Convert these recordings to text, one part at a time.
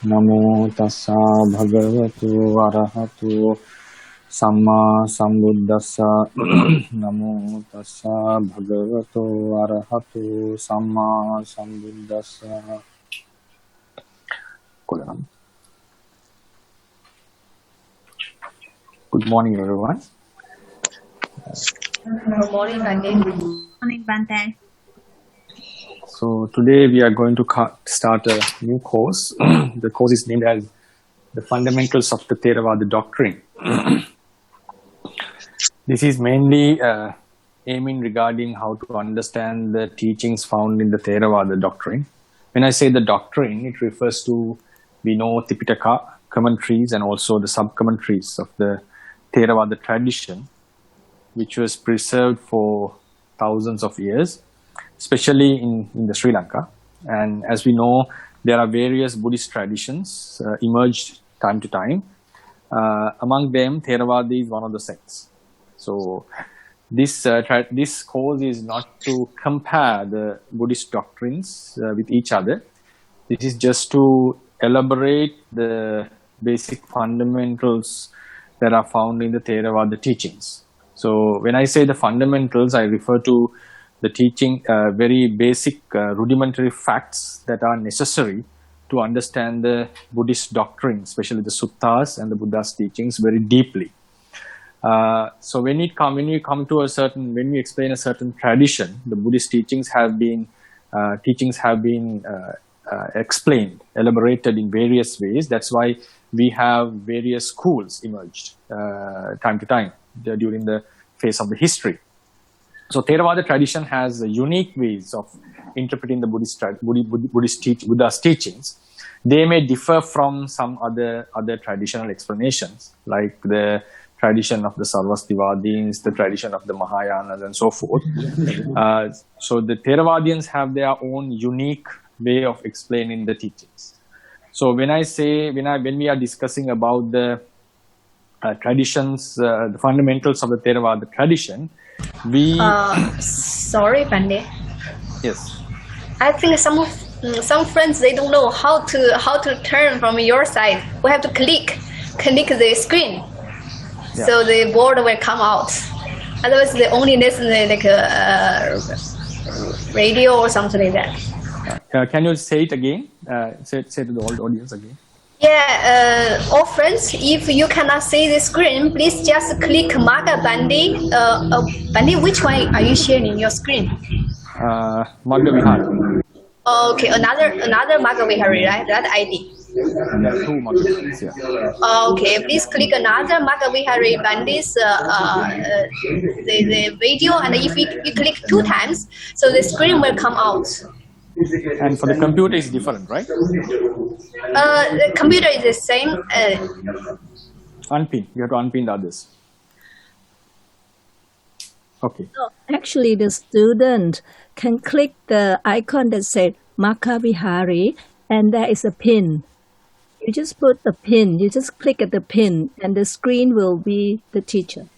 Namo tassa bhagavato arahato samma sambuddhassa. Namo tassa bhagavato arahato samma sambuddhassa. Good morning, everyone. Good morning, Bhante. Good morning, Bhante. So today we are going to start a new course. The course is named as The Fundamentals of the Theravāda Doctrine. This is mainly aiming regarding how to understand the teachings found in the Theravāda Doctrine. When I say the doctrine, it refers to, we know, Tipitaka, commentaries, and also the sub-commentaries of the Theravāda tradition, which was preserved for thousands of years, especially in the Sri Lanka. And as we know, there are various Buddhist traditions emerged time to time. Among them, Theravada is one of the sects. So this course is not to compare the Buddhist doctrines with each other. This is just to elaborate the basic fundamentals that are found in the Theravada teachings. So when I say the fundamentals, I refer to the teaching, very basic rudimentary facts that are necessary to understand the Buddhist doctrine, especially the suttas and the Buddha's teachings, very deeply. So when we explain a certain tradition, the Buddhist teachings have been explained, elaborated in various ways. That's why we have various schools emerged time to time during the phase of the history. So Theravada tradition has unique ways of interpreting the Buddha's teachings. They may differ from some other traditional explanations, like the tradition of the Sarvastivadins, the tradition of the Mahayanas, and so forth. So the Theravadians have their own unique way of explaining the teachings. So when we are discussing about the traditions, the fundamentals of the Theravada tradition, we Sorry, Bhante. Yes. I think some friends, they don't know how to turn from your side. We have to click the screen, so the board will come out. Otherwise, they only listen like radio or something like that. Can you say it again? Say to the old audience again. Yeah, all friends, if you cannot see the screen, please just click Maggavihārī. Bhante, which one are you sharing your screen? Maggavihārī. Okay, another Maggavihārī, right? That ID. There are two Maggavihārīs, yeah. Okay, please click another Maggavihārī Bhante's the video, and if you click 2 times, so the screen will come out. And for the computer, it's different, right? The computer is the same. Unpin. You have to unpin the others. Okay. So actually, the student can click the icon that said Maggavihārī, and there is a pin. You just put the pin. You just click at the pin, and the screen will be the teacher.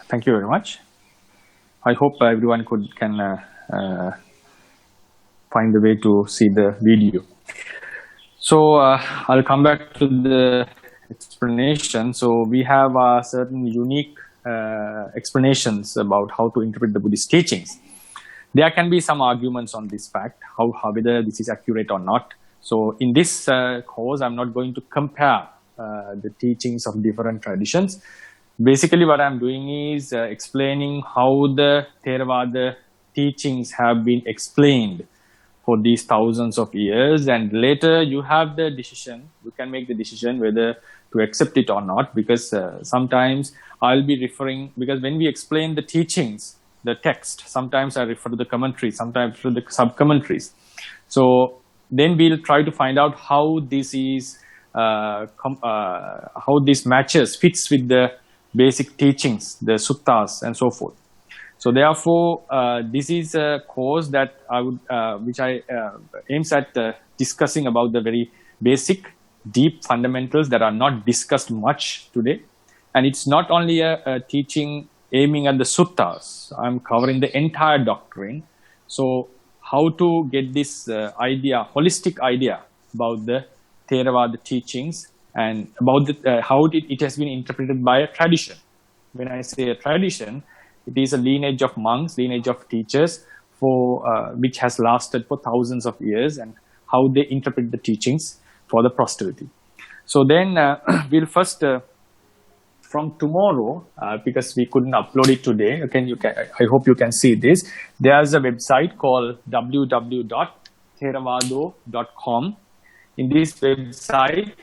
Thank you very much. I hope everyone can find the way to see the video. So I'll come back to the explanation. So we have certain unique explanations about how to interpret the Buddhist teachings. There can be some arguments on this fact, whether this is accurate or not. So in this course, I'm not going to compare the teachings of different traditions. Basically, what I'm doing is explaining how the Theravada teachings have been explained for these thousands of years, and later you have the decision. You can make the decision whether to accept it or not, because sometimes I'll be referring, because when we explain the teachings, the text, sometimes I refer to the commentary, sometimes to the sub-commentaries. So then we'll try to find out how this is, how this fits with the basic teachings, the suttas, and so forth. So therefore, this is a course that which I aims at discussing about the very basic, deep fundamentals that are not discussed much today. And it's not only a teaching aiming at the suttas. I'm covering the entire doctrine. So how to get this holistic idea about the Theravada teachings and about how it has been interpreted by a tradition. When I say a tradition, it is a lineage of monks, lineage of teachers, which has lasted for thousands of years, and how they interpret the teachings for the posterity. So then we'll first, from tomorrow, because we couldn't upload it today, I hope you can see this. There's a website called www.theravado.com. In this website,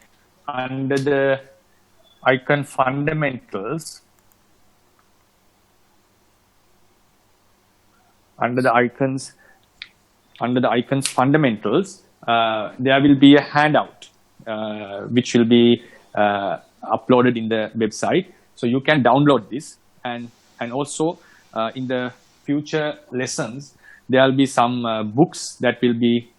under the icon fundamentals, under the icons fundamentals, there will be a handout which will be uploaded in the website. So you can download this, and also in the future lessons, there will be some books that will be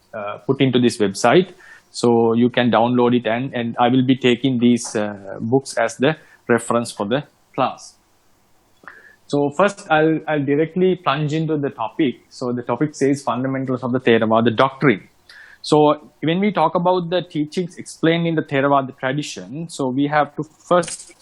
put into this website. So you can download it, and I will be taking these books as the reference for the class. So first, I'll directly plunge into the topic. So the topic says fundamentals of the Theravada doctrine. So when we talk about the teachings explained in the Theravada tradition, so we have to first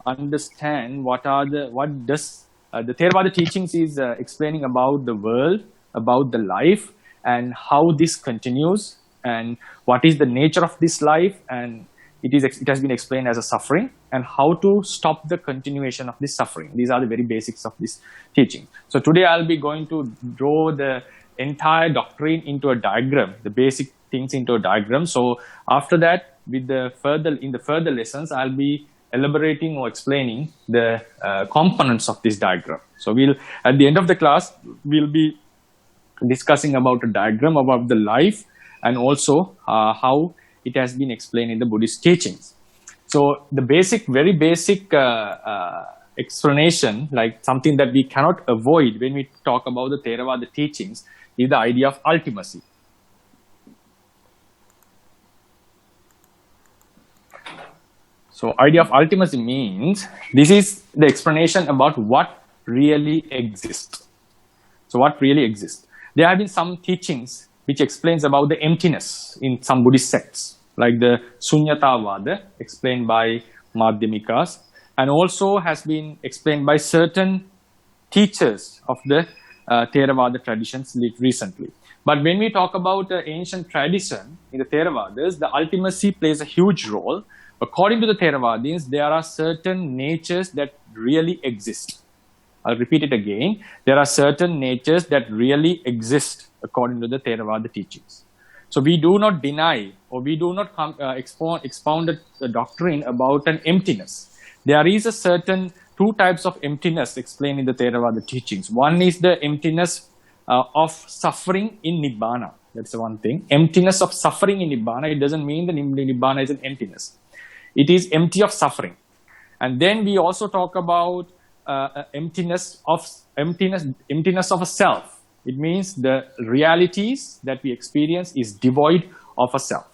understand what does the Theravada teachings is explaining about the world, about the life, and how this continues, and what is the nature of this life, and it has been explained as a suffering, and how to stop the continuation of this suffering. These are the very basics of this teaching. So today I'll be going to draw the entire doctrine into a diagram, the basic things into a diagram. So after that, in the further lessons, I'll be elaborating or explaining the components of this diagram. So at the end of the class, we'll be discussing about a diagram about the life, and also how it has been explained in the Buddhist teachings. So the very basic explanation, like something that we cannot avoid when we talk about the Theravada teachings, is the idea of ultimacy. So idea of ultimacy means this is the explanation about what really exists. So what really exists? There have been some teachings which explains about the emptiness in some Buddhist sects, like the Sunyatavada, explained by Madhyamikas, and also has been explained by certain teachers of the Theravada traditions recently. But when we talk about the ancient tradition in the Theravadas, the ultimacy plays a huge role. According to the Theravadins, there are certain natures that really exist. I'll repeat it again. There are certain natures that really exist according to the Theravada teachings. So we do not deny, or we do not expound the doctrine about an emptiness. There is a certain two types of emptiness explained in the Theravada teachings. One is the emptiness of suffering in Nibbana. That's the one thing. Emptiness of suffering in Nibbana. It doesn't mean that Nibbana is an emptiness. It is empty of suffering. And then we also talk about emptiness of a self. It means the realities that we experience is devoid of a self.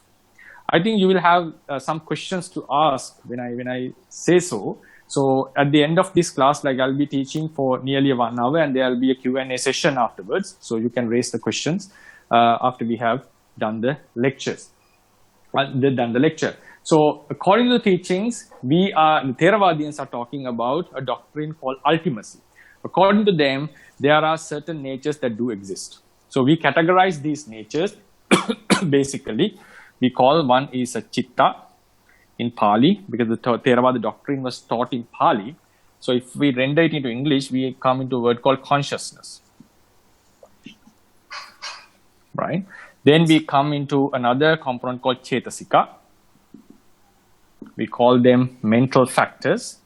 I think you will have some questions to ask when I say so. So at the end of this class, like I'll be teaching for nearly 1 hour, and there will be a Q&A session afterwards. So you can raise the questions after we have done the lectures. So according to the teachings, the Theravadians are talking about a doctrine called ultimacy. According to them, there are certain natures that do exist. So we categorize these natures. Basically, we call one is a chitta in Pali, because the Theravada doctrine was taught in Pali. So if we render it into English, we come into a word called consciousness. Right? Then we come into another component called chetasika. We call them mental factors.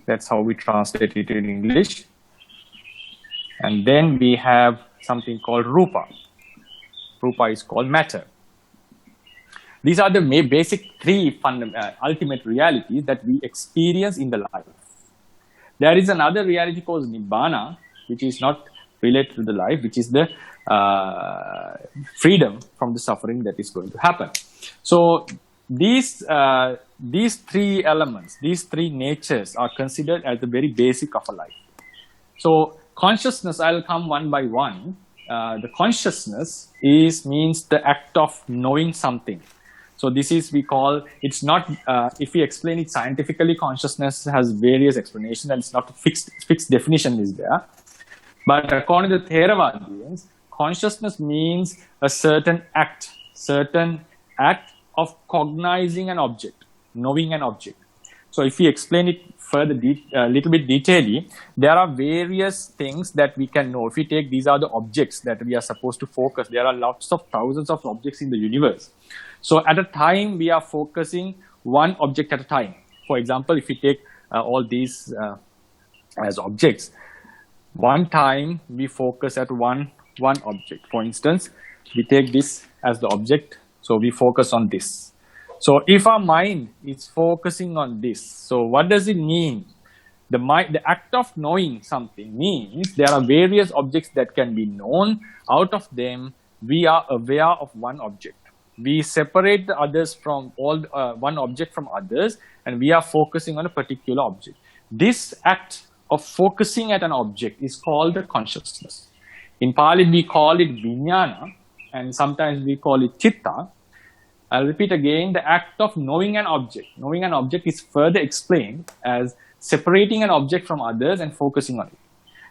That's how we translate it in English. And then we have something called rupa. Rupa is called matter. These are the basic three ultimate realities that we experience in the life. There is another reality called Nibbana, which is not related to the life, which is the freedom from the suffering that is going to happen. So these three elements, these three natures are considered as the very basic of a life. So consciousness, I'll come one by one. the consciousness means the act of knowing something. So this is, we call, it's not, if we explain it scientifically, consciousness has various explanations and it's not a fixed definition is there. But according to Theravadians, consciousness means a certain act of cognizing an object, knowing an object. So if we explain it further, a little bit detailedly, there are various things that we can know. If we take, these are the objects that we are supposed to focus. There are lots of thousands of objects in the universe. So at a time, we are focusing one object at a time. For example, if we take all these as objects, one time we focus at one object. For instance, we take this as the object, so we focus on this. So if our mind is focusing on this, so what does it mean? The act of knowing something means there are various objects that can be known. Out of them, we are aware of one object. We separate the others from one object from others, and we are focusing on a particular object. This act of focusing at an object is called a consciousness. In Pali, we call it vijnana, and sometimes we call it chitta. I'll repeat again, the act of knowing an object. Knowing an object is further explained as separating an object from others and focusing on it.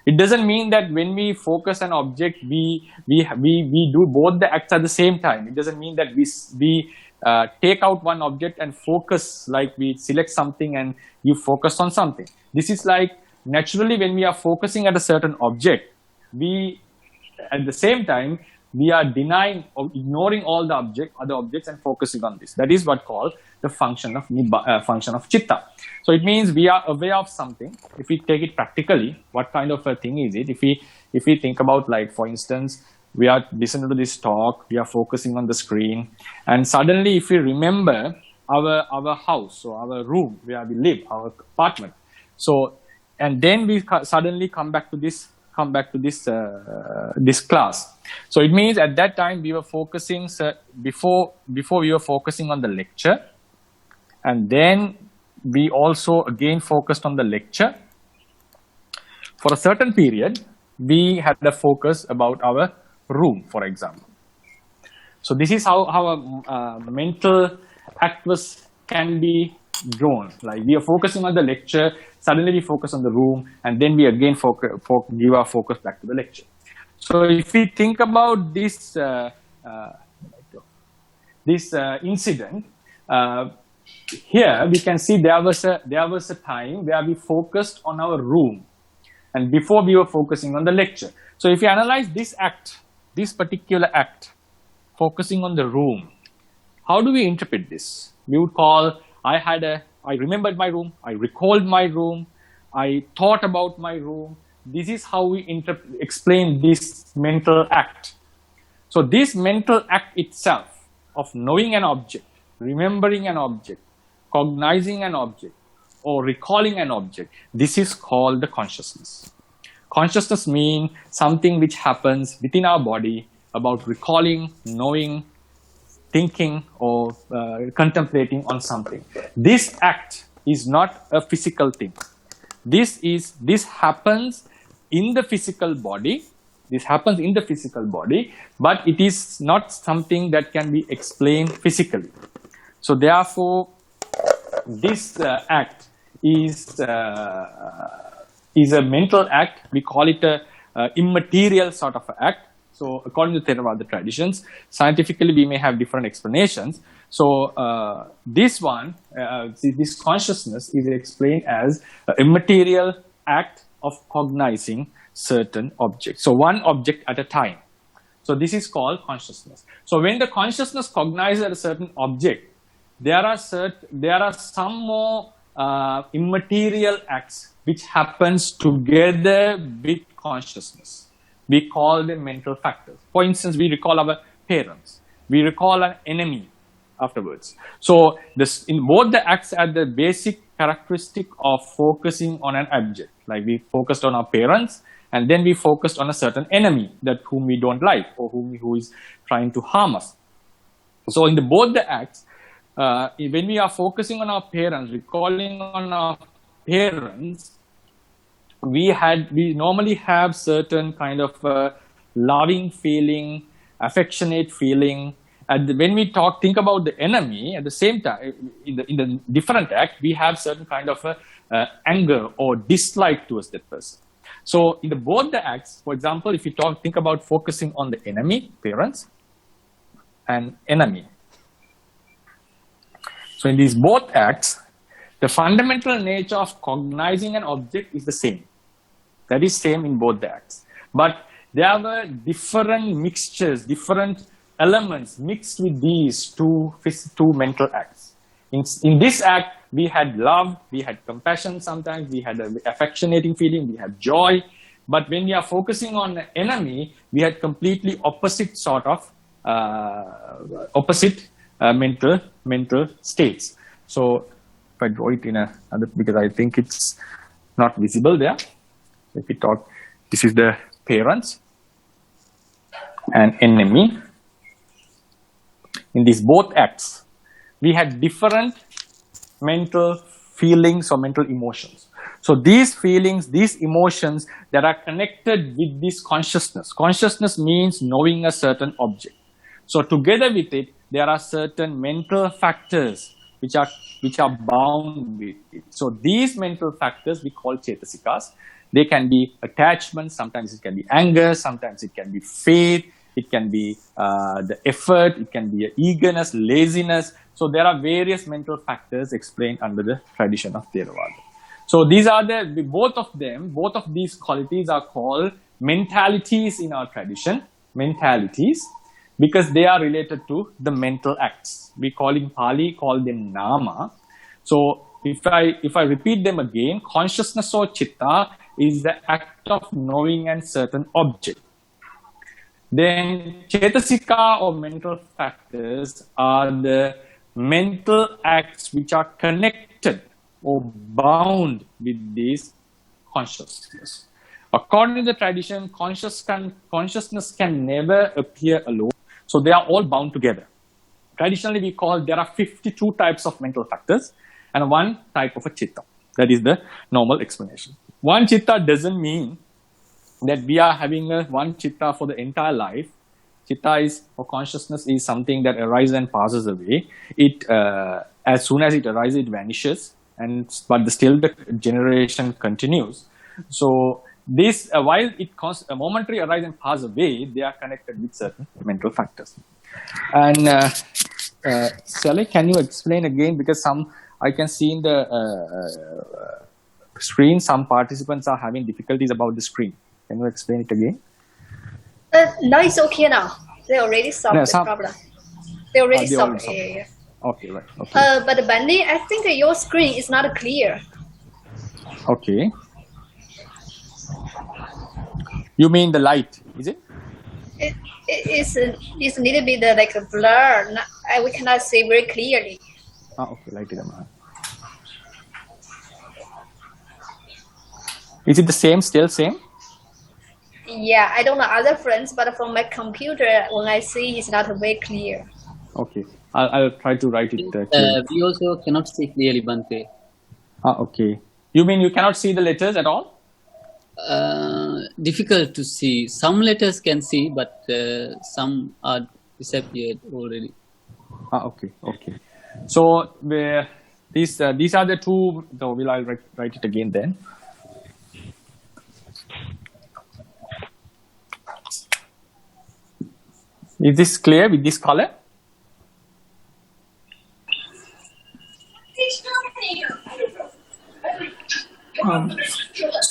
It doesn't mean that when we focus an object, we do both the acts at the same time. It doesn't mean that we take out one object and focus, like we select something and you focus on something. This is like, naturally when we are focusing at a certain object, at the same time, we are denying or ignoring all the other objects and focusing on this. That is what called the function of chitta. So it means we are aware of something. If we take it practically, what kind of a thing is it? If we think about, like, for instance, we are listening to this talk, we are focusing on the screen, and suddenly if we remember our house or our room where we live, our apartment, so, and then we suddenly come back to this class. So it means at that time we were focusing, before we were focusing on the lecture, and then we also again focused on the lecture. For a certain period, we had a focus about our room, for example. So this is how a mental act can be drawn. Like, we are focusing on the lecture, suddenly we focus on the room, and then we again give our focus back to the lecture. So if we think about this incident, here we can see there was a time where we focused on our room, and before we were focusing on the lecture. So if you analyze this particular act, focusing on the room, how do we interpret this? We would call, I remembered my room, I recalled my room, I thought about my room. This is how we explain this mental act. So this mental act itself of knowing an object, remembering an object, cognizing an object, or recalling an object, this is called the consciousness. Consciousness means something which happens within our body about recalling, knowing, thinking, or contemplating on something. This act is not a physical thing. This happens in the physical body. This happens in the physical body, but it is not something that can be explained physically. So therefore, this act is a mental act. We call it a immaterial sort of act. So according to Theravada traditions, scientifically we may have different explanations. So this consciousness is explained as an immaterial act of cognizing certain objects. So one object at a time. So this is called consciousness. So when the consciousness cognizes a certain object, there are some more immaterial acts which happens together with consciousness. We call them mental factors. For instance, we recall our parents. We recall an enemy afterwards. So in both the acts are the basic characteristic of focusing on an object. Like, we focused on our parents, and then we focused on a certain enemy whom we don't like, or who is trying to harm us. So in both the acts, when we are focusing on our parents, recalling on our parents, we normally have certain kind of loving feeling, affectionate feeling. And when we think about the enemy, at the same time, in the different act, we have certain kind of anger or dislike towards that person. So in both the acts, for example, if you think about focusing on the enemy, parents, and enemy. So in these both acts, the fundamental nature of cognizing an object is the same. That is same in both the acts. But there were different mixtures, different elements mixed with these two mental acts. In this act, we had love, we had compassion sometimes, we had an affectionating feeling, we had joy. But when we are focusing on the enemy, we had completely opposite sort of mental states. So if I draw it in another, because I think it's not visible there. If we talk, this is the parents and enemy. In these both acts, we had different mental feelings or mental emotions. So these feelings, these emotions that are connected with this consciousness. Consciousness means knowing a certain object. So together with it, there are certain mental factors which are bound with it. So these mental factors we call cetasikas. They can be attachment, sometimes it can be anger, sometimes it can be faith, it can be the effort, it can be eagerness, laziness. So there are various mental factors explained under the tradition of Theravada. So these are both of these qualities are called mentalities in our tradition, mentalities, because they are related to the mental acts. We in Pali call them nama. So if I repeat them again, consciousness or chitta is the act of knowing a certain object. Then cetasika or mental factors are the mental acts which are connected or bound with this consciousness. According to the tradition, consciousness can never appear alone. So they are all bound together. Traditionally, we call there are 52 types of mental factors and one type of a chitta. That is the normal explanation. One chitta doesn't mean that we are having one chitta for the entire life. Chitta or consciousness is something that arises and passes away. It as soon as it arises, it vanishes, but still the generation continues. So this, while it a momentary arise and pass away, they are connected with certain mental factors. And Sally, can you explain again? Because I can see in the screen, some participants are having difficulties about the screen. Can you explain it again? No, it's okay now. They already solved the problem. They already solved it. Yeah. Okay, right. Okay. But Bhante, I think your screen is not clear. Okay. You mean the light, is it? It's a little bit like a blur. We cannot see very clearly. Okay, light is on. Is it the same, still same? Yeah, I don't know other friends, but from my computer, when I see, it's not very clear. Okay, I'll try to write it. We also cannot see clearly, Bhante. Okay. You mean you cannot see the letters at all? Difficult to see. Some letters can see, but some are disappeared already. Okay. So these are the two. So I'll write it again then. Is this clear with this color?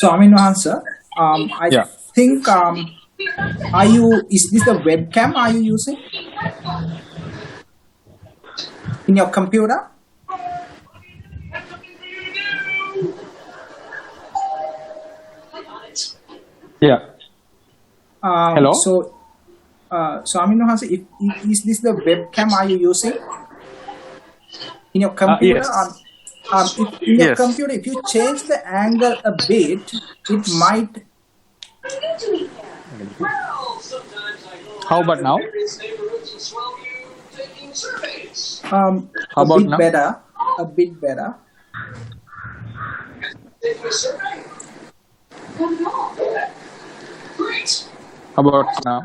Swamin Wahansa, I think, is this the webcam are you using in your computer? Yeah. Hello? So, Swamin Wahansa, is this the webcam are you using in your computer? Yes. If in your computer, if you change the angle a bit, it might. How about now? How about now? Better, a bit better. How about now?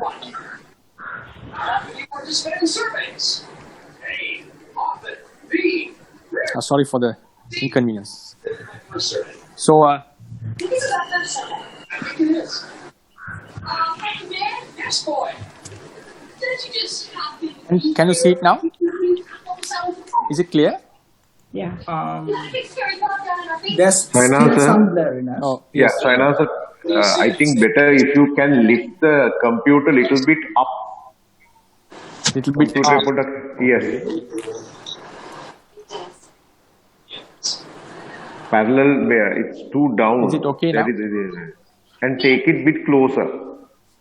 Sorry for the inconvenience. So, can you see it now? Is it clear? Yeah. There's still some blurriness. Oh, Yeah, so I think better if you can lift the computer little bit up. Little bit Computer up. product, yes. Parallel where it's too down. Is it okay now? And take it bit closer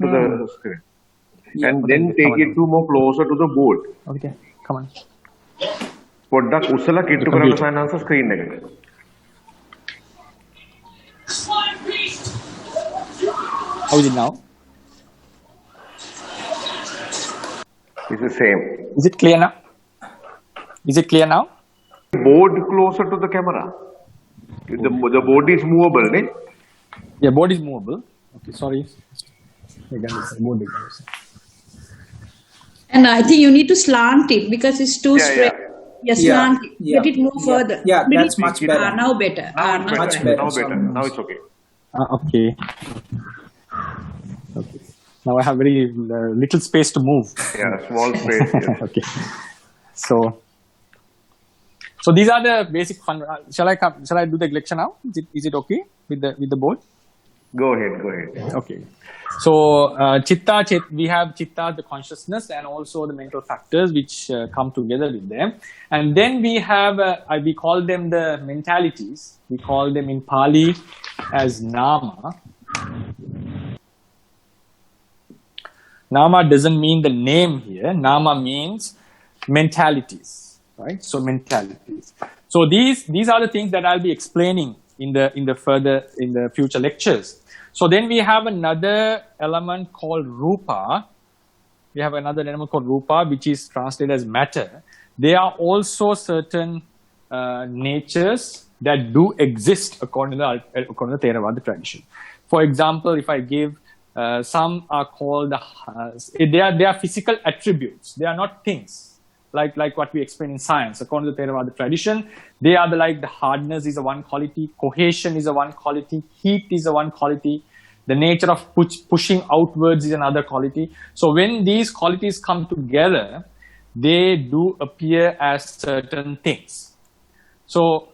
to the screen. And then take it to more closer to the board. Okay, come on. පොඩ්ඩක් උසලා කිට්ටු කරන්න ෆයිනාන්ස් screen එකට. How is it now? It's the same. Is it clear now? Is it clear now? Board closer to the camera. The board is movable, ne? Yeah, board is movable. Okay, sorry. And I think you need to slant it because it's too straight. Yes, slant it. Let it move further. Yeah, that's much better. Now better. Much better. Now it's okay. Okay. Okay. Now I have very little space to move. Yeah, small space. Yes. Okay. So these are the basic fun. Shall I do the lecture now? Is it okay with the board? Go ahead. Okay. So we have chitta, the consciousness, and also the mental factors which come together with them. And then we have, we call them the mentalities. We call them in Pali as nama. Nama doesn't mean the name here. Nama means mentalities, right? So mentalities. So these are the things that I'll be explaining in the future lectures. So then we have another element called rupa. We have another element called rupa, which is translated as matter. There are also certain natures that do exist according to the Theravāda tradition. For example, if I give, some are called, they are physical attributes. They are not things. Like what we explain in science. According to the Theravāda tradition, they are the hardness is a one quality, cohesion is a one quality, heat is a one quality, the nature of pushing outwards is another quality. So when these qualities come together, they do appear as certain things. So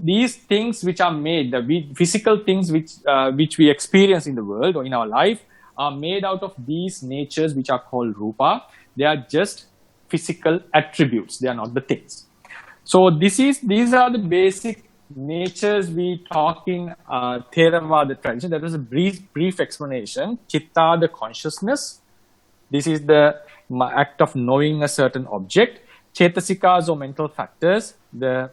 these things which are made, the physical things which we experience in the world or in our life are made out of these natures which are called rupa. They are just physical attributes. They are not the things. So these are the basic natures we talk in Theravāda tradition. That is a brief explanation. Chitta, the consciousness. This is the act of knowing a certain object. Cetasikas or mental factors. The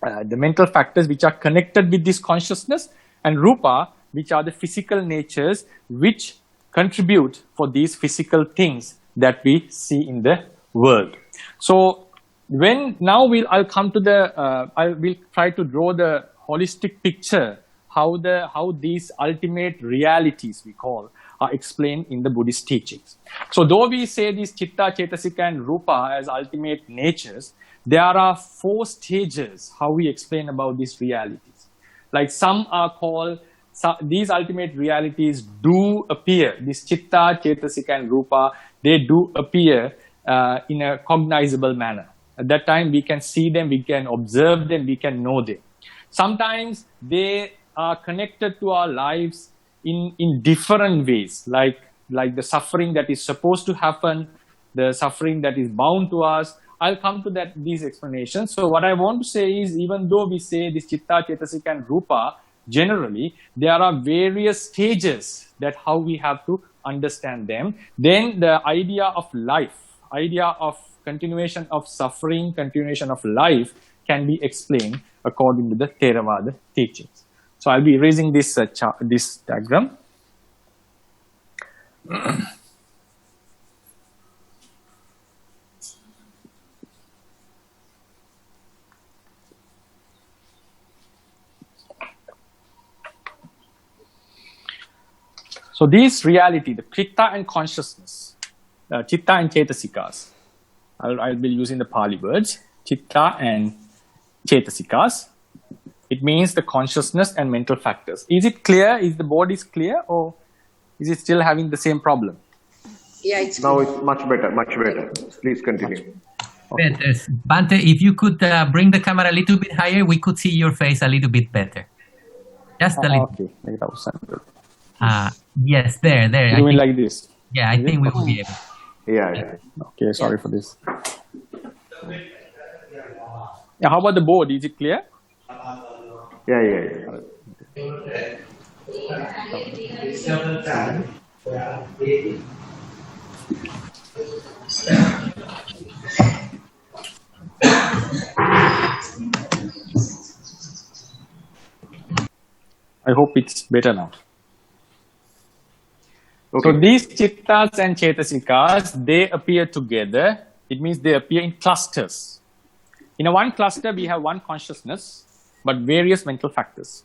mental factors which are connected with this consciousness. And rupa, which are the physical natures which contribute for these physical things that we see in the world. So I'll come to I will try to draw the holistic picture how these ultimate realities we call are explained in the Buddhist teachings. So though we say these chitta, cetasika and rupa as ultimate natures, there are 4 stages how we explain about these realities. Like some are called, these ultimate realities do appear, this chitta, cetasika and rupa, they do appear in a cognizable manner. At that time, we can see them, we can observe them, we can know them. Sometimes they are connected to our lives in different ways, like the suffering that is supposed to happen, the suffering that is bound to us. I'll come to these explanations. So what I want to say is, even though we say this chitta, cetasika and rupa, generally, there are various stages that how we have to understand them. Then the idea of life, idea of continuation of suffering, continuation of life can be explained according to the Theravāda teachings. So I'll be erasing this diagram. So this reality, the chitta and consciousness, chitta and chetasikas, I'll be using the Pali words, chitta and chetasikas. It means the consciousness and mental factors. Is it clear? Is the board is clear, or is it still having the same problem? Yeah, it's Now it's much better, much better. Please continue. Better. Bhante, if you could bring the camera a little bit higher, we could see your face a little bit better. Just a little. Okay, make it outside. Yes, there. You mean like this? Yeah, I think we will be able. Yeah. Okay, sorry for this. Yeah, how about the board? Is it clear? Yeah. I hope it's better now. Okay. So these chittas and chetasikas, they appear together. It means they appear in clusters. In one cluster, we have one consciousness, but various mental factors.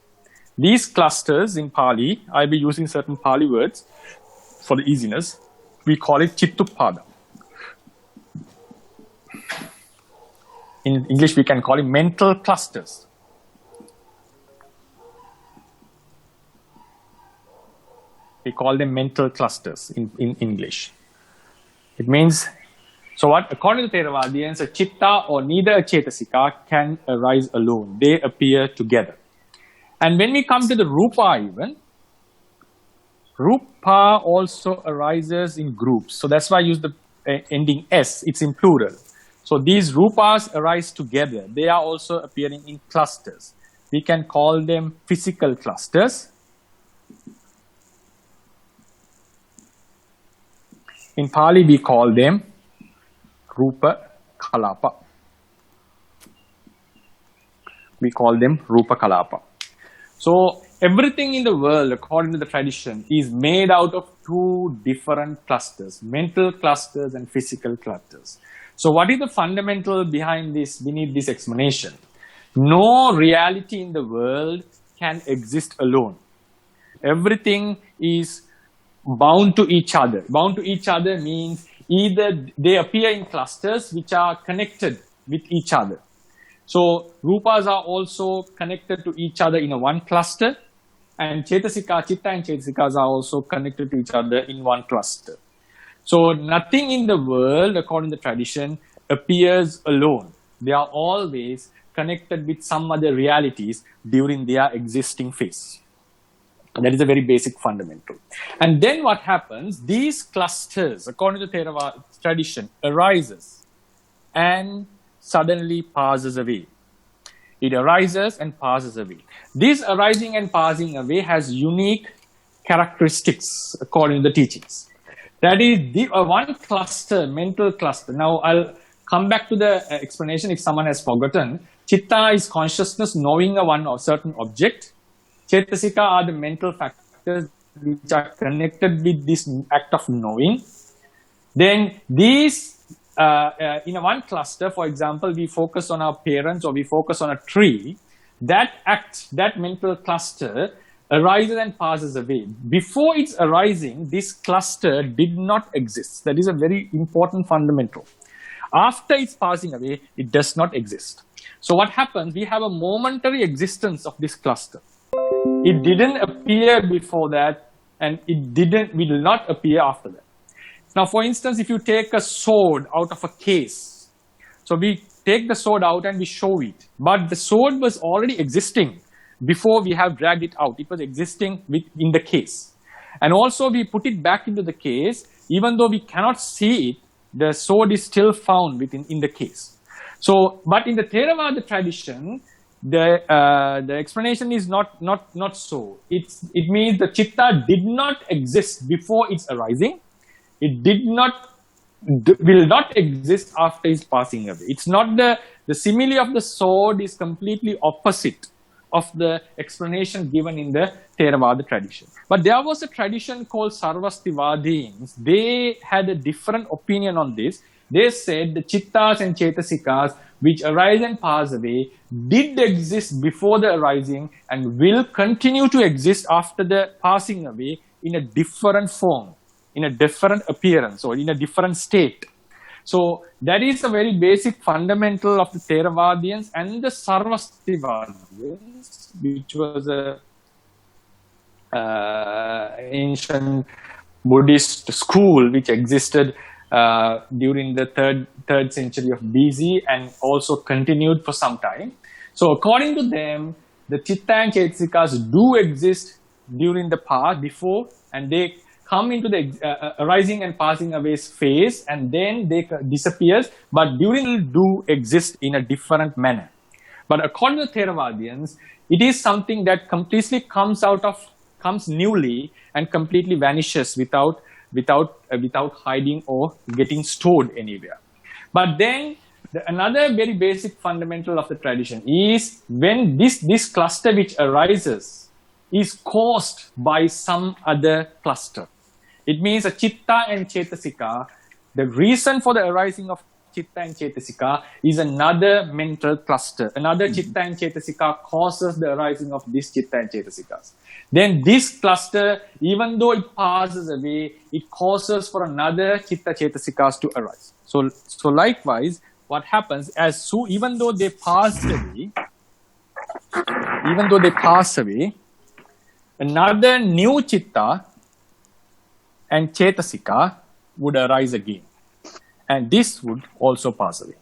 These clusters in Pali, I'll be using certain Pali words for the easiness. We call it chittupada. In English, we can call it mental clusters. We call them mental clusters in English. It means, so what, according to Theravadians, a chitta or neither a chetasika can arise alone. They appear together. And when we come to the rupa even, rupa also arises in groups. So that's why I use the ending S, it's in plural. So these rupas arise together. They are also appearing in clusters. We can call them physical clusters. In Pali, we call them Rupa Kalapa. We call them Rupa Kalapa. So everything in the world, according to the tradition, is made out of two different clusters, mental clusters and physical clusters. So what is the fundamental behind this, beneath this explanation? No reality in the world can exist alone. Everything is bound to each other. Bound to each other means either they appear in clusters which are connected with each other. So rupas are also connected to each other in one cluster, and chetasika, chitta and chetasikas are also connected to each other in one cluster. So nothing in the world, according to the tradition, appears alone. They are always connected with some other realities during their existing phase. That is a very basic fundamental. And then what happens, these clusters, according to Theravada tradition, arises and suddenly passes away. It arises and passes away. This arising and passing away has unique characteristics according to the teachings. That is the one cluster, mental cluster. Now I'll come back to the explanation if someone has forgotten. Chitta is consciousness knowing a one or certain object. Chetasika are the mental factors which are connected with this act of knowing. Then these, in one cluster, for example, we focus on our parents or we focus on a tree. That act, that mental cluster arises and passes away. Before its arising, this cluster did not exist. That is a very important fundamental. After its passing away, it does not exist. So what happens? We have a momentary existence of this cluster. It didn't appear before that, and it will not appear after that. Now, for instance, if you take a sword out of a case, so we take the sword out and we show it, but the sword was already existing before we have dragged it out. It was existing in the case. And also we put it back into the case, even though we cannot see it, the sword is still found in the case. So, but in the Theravada tradition, the explanation is not so. It means the chitta did not exist before its arising. It will not exist after its passing away. It's not the simile of the sword is completely opposite of the explanation given in the Theravada tradition. But there was a tradition called Sarvastivadins. They had a different opinion on this. They said the chittas and chetasikas which arise and pass away did exist before the arising and will continue to exist after the passing away in a different form, in a different appearance, or in a different state. So that is a very basic fundamental of the Theravadians and the Sarvastivadians, which was a ancient Buddhist school which existed during the third century of BC and also continued for some time. So according to them, the Chitta and Cetasikas do exist during the past, before, and they come into the arising and passing away phase, and then they disappear, but during do exist in a different manner. But according to Theravadians, it is something that completely comes newly and completely vanishes without hiding or getting stored anywhere. But then another very basic fundamental of the tradition is when this cluster which arises is caused by some other cluster. It means a Chitta and Cetasika, the reason for the arising of Chitta and Cetasika is another mental cluster. Another Chitta and Cetasika causes the arising of this Chitta and Cetasikas. Then this cluster, even though it passes away, it causes for another Chitta Cetasikas to arise. So likewise, what happens even though they pass away, another new Chitta and Cetasika would arise again. And this would also pass away.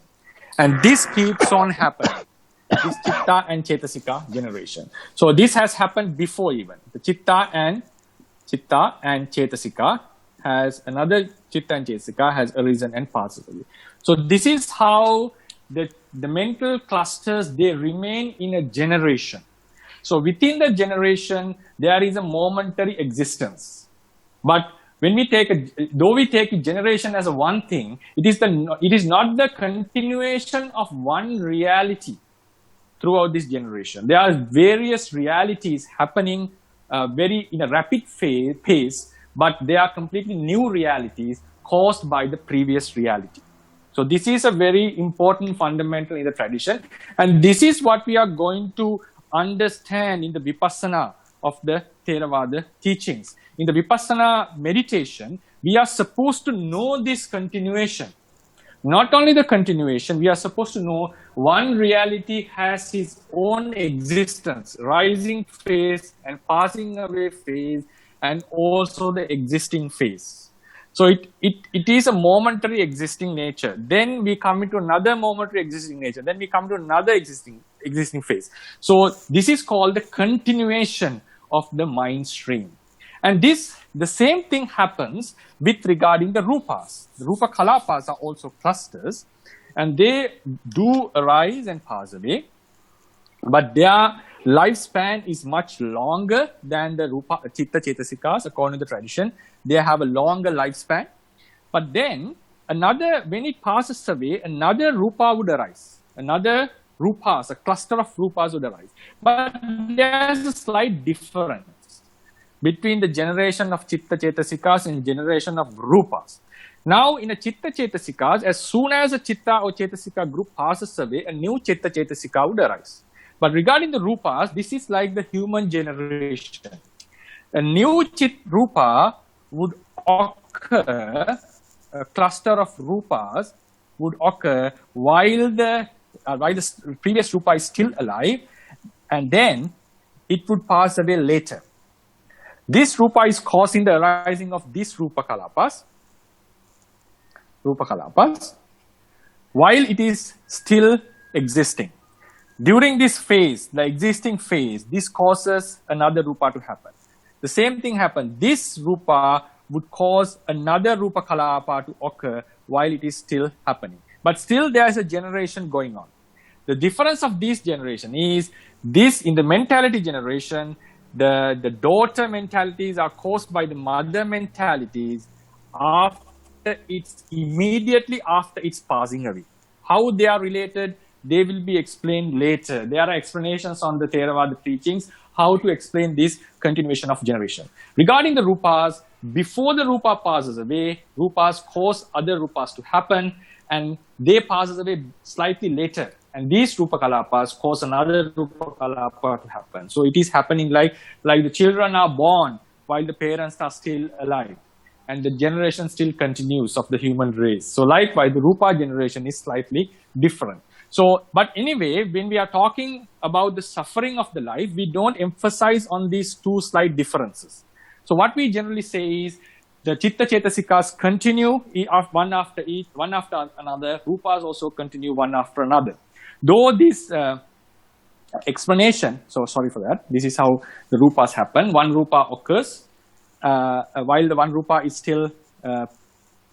And this keeps on happening. This Chitta and Cetasika generation. So this has happened before even. The Chitta and Cetasika has another Chitta and Cetasika has arisen and passed away. So this is how the mental clusters, they remain in a generation. So within the generation, there is a momentary existence. But when we take though we take a generation as a one thing, it is not the continuation of one reality throughout this generation. There are various realities happening in a rapid pace, but they are completely new realities caused by the previous reality. So this is a very important fundamental in the tradition, and this is what we are going to understand in the Vipassana of the Theravada teachings. In the Vipassana meditation, we are supposed to know this continuation. Not only the continuation, we are supposed to know one reality has its own existence, rising phase and passing away phase, and also the existing phase. So it is a momentary existing nature. Then we come into another momentary existing nature. Then we come to another existing phase. So this is called the continuation of the mind stream. And the same thing happens with regarding the rupas. The rupa kalapas are also clusters, and they do arise and pass away, but their lifespan is much longer than the rupa chitta cetasikas. According to the tradition, they have a longer lifespan. But then when it passes away, another rupa would arise. Another rupas, a cluster of rupas would arise. But there's a slight difference between the generation of Chitta Cetasikas and generation of Rupas. Now, in a Chitta Cetasikas, as soon as a Chitta or Cetasika group passes away, a new Chitta Cetasika would arise. But regarding the Rupas, this is like the human generation. A new Rupa would occur, a cluster of Rupas would occur while the previous Rupa is still alive, and then it would pass away later. This rupa is causing the arising of these rupa kalapas, while it is still existing. During this phase, the existing phase, this causes another rupa to happen. The same thing happens. This rupa would cause another rupa kalapa to occur while it is still happening. But still there is a generation going on. The difference of this generation is this in the mentality generation, the daughter mentalities are caused by the mother mentalities immediately after its passing away. How they are related, they will be explained later. There are explanations on the Theravada teachings, how to explain this continuation of generation. Regarding the rupas, before the rupa passes away, rupas cause other rupas to happen, and they passes away slightly later. And these rupa kalapas cause another rupa kalapa to happen. So it is happening like the children are born while the parents are still alive, and the generation still continues of the human race. So likewise, the Rupa generation is slightly different. So, but anyway, when we are talking about the suffering of the life, we don't emphasize on these two slight differences. So what we generally say is the Chitta Chetasikas continue one after another. Rupas also continue one after another. Though this explanation, so sorry for that, this is how the Rupas happen. One Rupa occurs while the one Rupa is still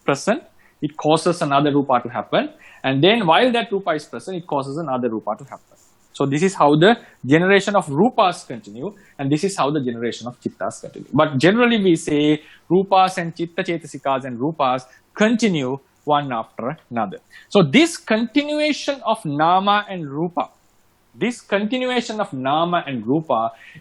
present. It causes another Rupa to happen. And then while that Rupa is present, it causes another Rupa to happen. So this is how the generation of Rupas continue, and this is how the generation of Chittas continue. But generally we say Rupas and Chitta Chetasikas and Rupas continue one after another. So this continuation of Nama and Rupa,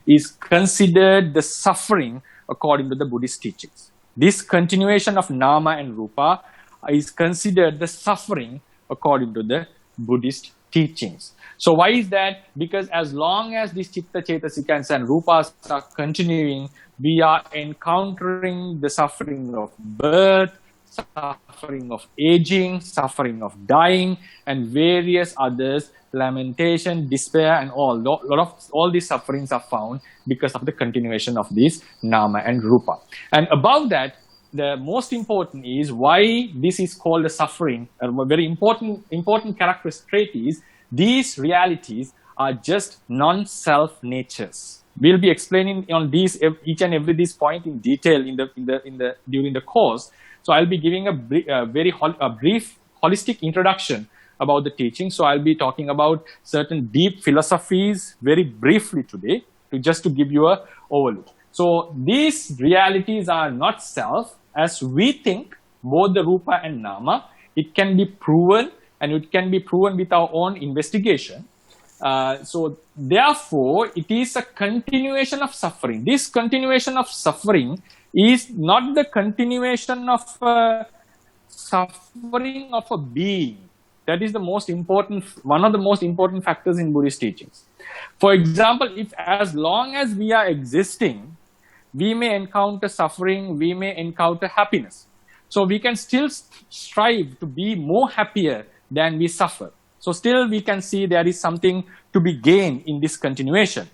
is considered the suffering according to the Buddhist teachings. This continuation of Nama and Rupa is considered the suffering according to the Buddhist teachings. So why is that? Because as long as these Chitta Chetasikas and Rupas are continuing, we are encountering the suffering of birth, suffering of aging, suffering of dying, and various others, lamentation, despair, and all these sufferings are found because of the continuation of these Nama and Rupa. And above that, the most important is why this is called a suffering. A very important characteristic trait is these realities are just non-self natures. We'll be explaining on these each and every this point in detail during the course. So I'll be giving a brief holistic introduction about the teaching. So I'll be talking about certain deep philosophies very briefly today, just to give you a overlook. So these realities are not self as we think, both the Rupa and Nama. It can be proven, and it can be proven with our own investigation. So therefore, it is a continuation of suffering. This continuation of suffering is not the continuation of suffering of a being. That is the most important, one of the most important factors in Buddhist teachings. For example, if as long as we are existing, we may encounter suffering, we may encounter happiness. So we can still strive to be more happier than we suffer. So still we can see there is something to be gained in this continuation.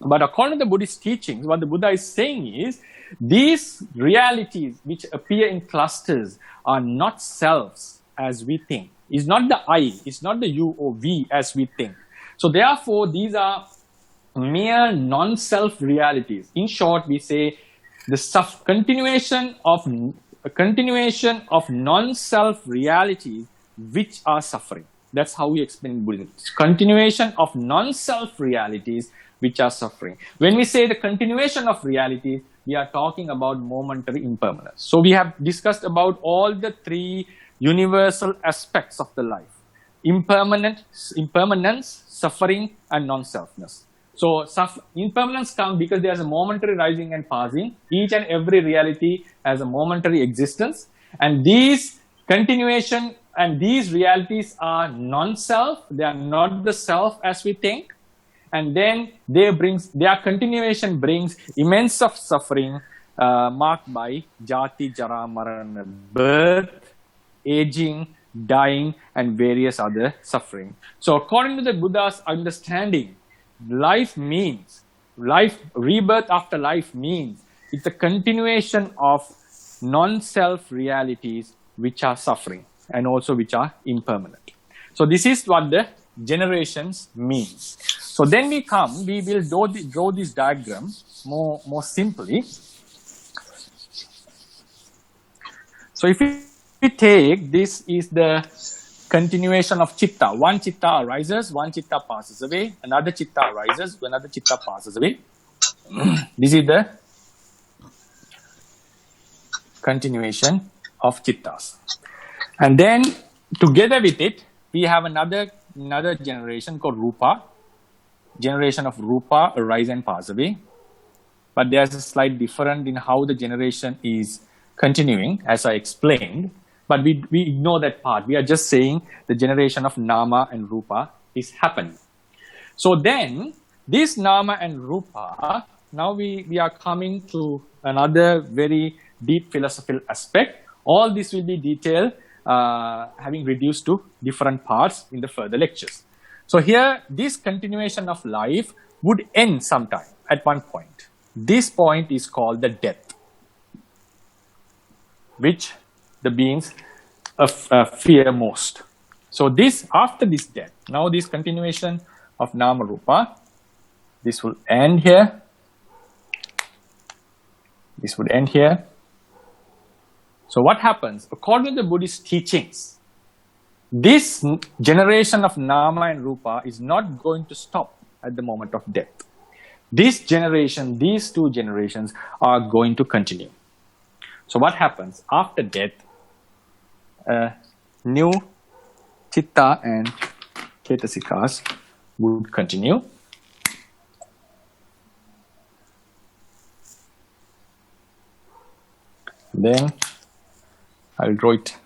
But according to the Buddhist teachings, what the Buddha is saying is, these realities which appear in clusters are not selves as we think. It's not the I, it's not the you or we as we think. So therefore, these are mere non-self realities. In short, we say the continuation of non-self realities which are suffering. That's how we explain Buddhism. Continuation of non-self realities which are suffering. When we say the continuation of reality, we are talking about momentary impermanence. So we have discussed about all the three universal aspects of the life: impermanence, suffering, and non-selfness. So impermanence comes because there is a momentary rising and passing. Each and every reality has a momentary existence, and these continuation and these realities are non-self. They are not the self as we think, and then their continuation brings immense of suffering marked by jati, jara, marana, birth, aging, dying, and various other suffering. So according to the Buddha's understanding, rebirth after life means it's a continuation of non-self realities which are suffering and also which are impermanent. So this is what the generations means. So then we will draw this diagram more simply. So if we take, this is the continuation of chitta. One chitta arises, one chitta passes away, another chitta arises, another chitta passes away. This is the continuation of chittas. And then together with it, we have another generation called Rupa. Generation of Rupa arise and pass away. But there's a slight difference in how the generation is continuing, as I explained. But we ignore that part. We are just saying the generation of Nama and Rupa is happening. So then, this Nama and Rupa, now we are coming to another very deep philosophical aspect. All this will be detailed, having reduced to different parts in the further lectures. So here, this continuation of life would end sometime at one point. This point is called the death, which the beings fear most. So this, after this death, now this continuation of Nama Rupa, this will end here. This would end here. So what happens? According to the Buddhist teachings, this generation of Nama and Rupa is not going to stop at the moment of death. This generation, these two generations are going to continue. So what happens? After death, new Chitta and Cetasikas would continue. Then I'll draw it.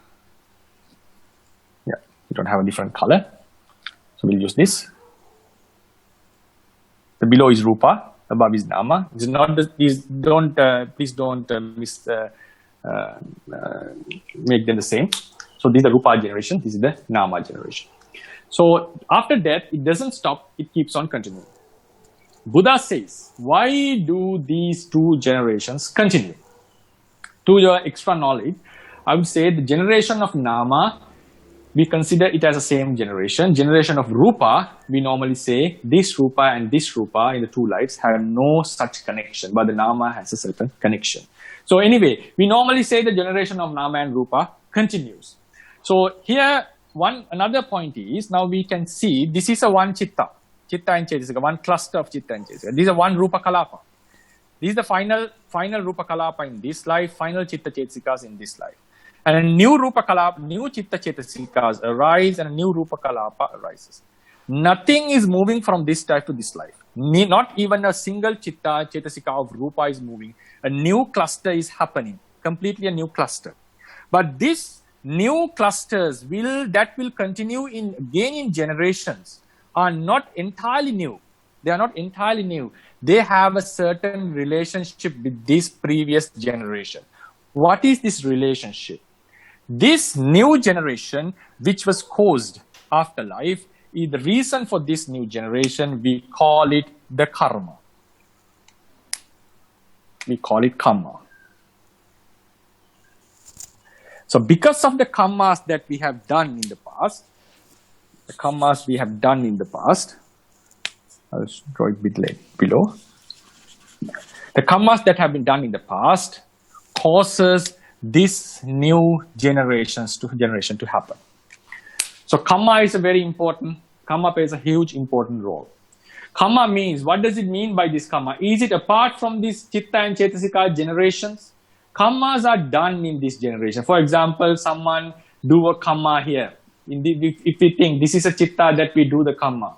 Yeah, we don't have a different color, so we'll use this. The below is Rupa, above is Nama. It's not. Please don't make them the same. So this is the Rupa generation. This is the Nama generation. So after death, it doesn't stop. It keeps on continuing. Buddha says, why do these two generations continue? To your extra knowledge, I would say the generation of Nama, we consider it as the same generation. Generation of Rupa, we normally say this Rupa and this Rupa in the two lives have no such connection, but the Nama has a certain connection. So anyway, we normally say the generation of Nama and Rupa continues. So here, another point is, now we can see this is a one Chitta and Cetasika, one cluster of Chitta and Cetasika. This is a one Rupa Kalapa. This is the final Rupa Kalapa in this life, final Chitta Cetasikas in this life. And a new Rupa Kalapa, new Chitta Cetasikas arise and a new Rupa Kalapa arises. Nothing is moving from this life to this life. Not even a single Chitta Cetasika of Rupa is moving. A new cluster is happening, completely a new cluster. But this new clusters will continue again in generations are not entirely new. They are not entirely new. They have a certain relationship with this previous generation. What is this relationship? This new generation, which was caused after life, is the reason for this new generation. We call it the karma. We call it karma. So because of the karmas that we have done in the past, I'll draw it a bit below. The karmas that have been done in the past causes this new generation to happen. So karma is karma plays a huge important role. Karma means, what does it mean by this karma? Is it apart from these Chitta and Cetasika generations? Karmas are done in this generation. For example, someone do a karma here. If we think this is a Chitta that we do the karma,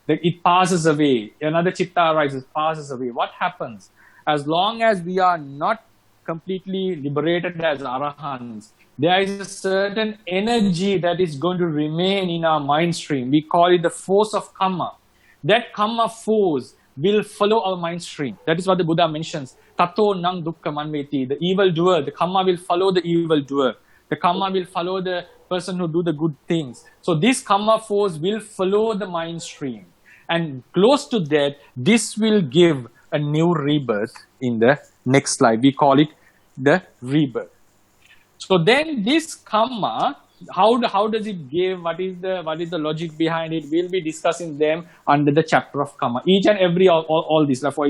it passes away. Another Chitta arises, passes away. What happens? As long as we are not completely liberated as Arahants, there is a certain energy that is going to remain in our mind stream. We call it the force of karma. That karma force will follow our mind stream. That is what the Buddha mentions. Tato nang dukkha manveti. The evildoer, the karma will follow the evildoer. The karma will follow the person who do the good things. So this karma force will follow the mind stream. And close to that, this will give a new rebirth in the next life. We call it the rebirth. So then this karma, how does it give? What is the logic behind it? We'll be discussing them under the chapter of karma. Each and every all this. For